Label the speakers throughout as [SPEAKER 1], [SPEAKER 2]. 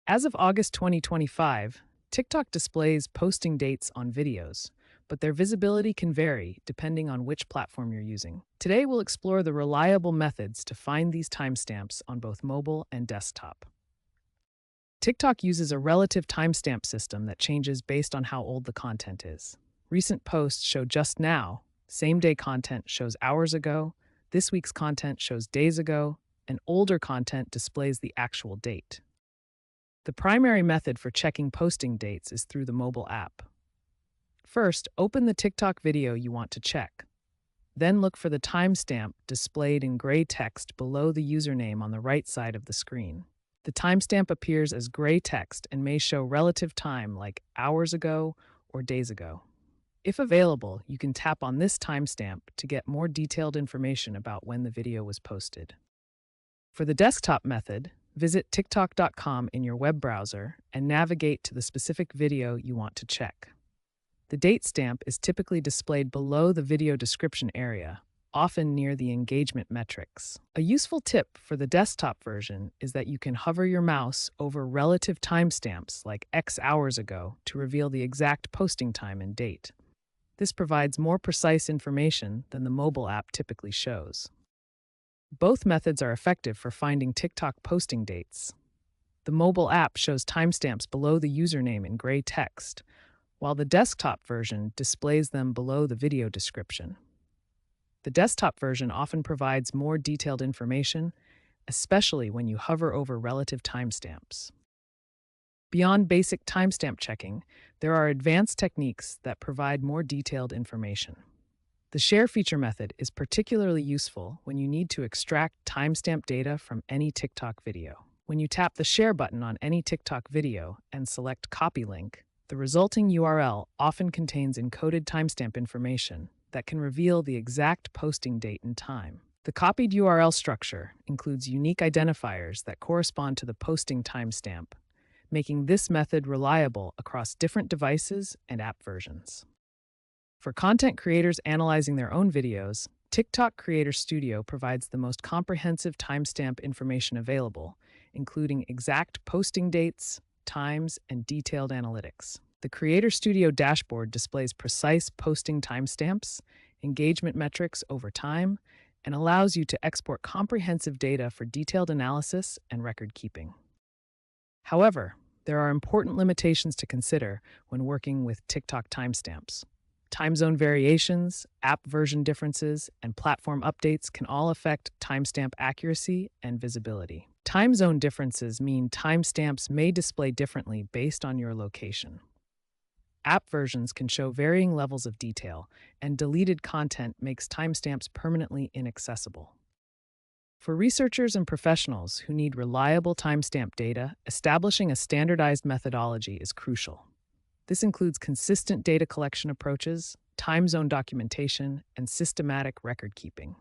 [SPEAKER 1] As of August 2025, TikTok displays posting dates on videos, but their visibility can vary depending on which platform you're using. Today, we'll explore the reliable methods to find these timestamps on both mobile and desktop. TikTok uses a relative timestamp system that changes based on how old the content is. Recent posts show just now, same day content shows hours ago, this week's content shows days ago, and older content displays the actual date. The primary method for checking posting dates is through the mobile app. First, open the TikTok video you want to check. Then look for the timestamp displayed in gray text below the username on the right side of the screen. The timestamp appears as gray text and may show relative time like hours ago or days ago. If available, you can tap on this timestamp to get more detailed information about when the video was posted. For the desktop method, visit TikTok.com in your web browser and navigate to the specific video you want to check. The date stamp is typically displayed below the video description area, often near the engagement metrics. A useful tip for the desktop version is that you can hover your mouse over relative timestamps like X hours ago to reveal the exact posting time and date. This provides more precise information than the mobile app typically shows. Both methods are effective for finding TikTok posting dates. The mobile app shows timestamps below the username in gray text, while the desktop version displays them below the video description. The desktop version often provides more detailed information, especially when you hover over relative timestamps. Beyond basic timestamp checking, there are advanced techniques that provide more detailed information. The share feature method is particularly useful when you need to extract timestamp data from any TikTok video. When you tap the share button on any TikTok video and select copy link, the resulting URL often contains encoded timestamp information that can reveal the exact posting date and time. The copied URL structure includes unique identifiers that correspond to the posting timestamp, making this method reliable across different devices and app versions. For content creators analyzing their own videos, TikTok Creator Studio provides the most comprehensive timestamp information available, including exact posting dates, times, and detailed analytics. The Creator Studio dashboard displays precise posting timestamps, engagement metrics over time, and allows you to export comprehensive data for detailed analysis and record keeping. However, there are important limitations to consider when working with TikTok timestamps. Time zone variations, app version differences, and platform updates can all affect timestamp accuracy and visibility. Time zone differences mean timestamps may display differently based on your location. App versions can show varying levels of detail, and deleted content makes timestamps permanently inaccessible. For researchers and professionals who need reliable timestamp data, establishing a standardized methodology is crucial. This includes consistent data collection approaches, time zone documentation, and systematic record keeping.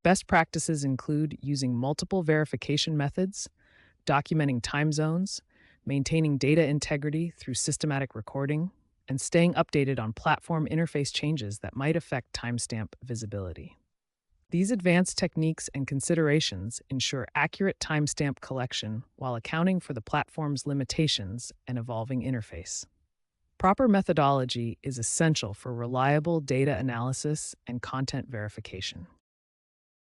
[SPEAKER 1] Best practices include using multiple verification methods, documenting time zones, maintaining data integrity through systematic recording, and staying updated on platform interface changes that might affect timestamp visibility. These advanced techniques and considerations ensure accurate timestamp collection while accounting for the platform's limitations and evolving interface. Proper methodology is essential for reliable data analysis and content verification.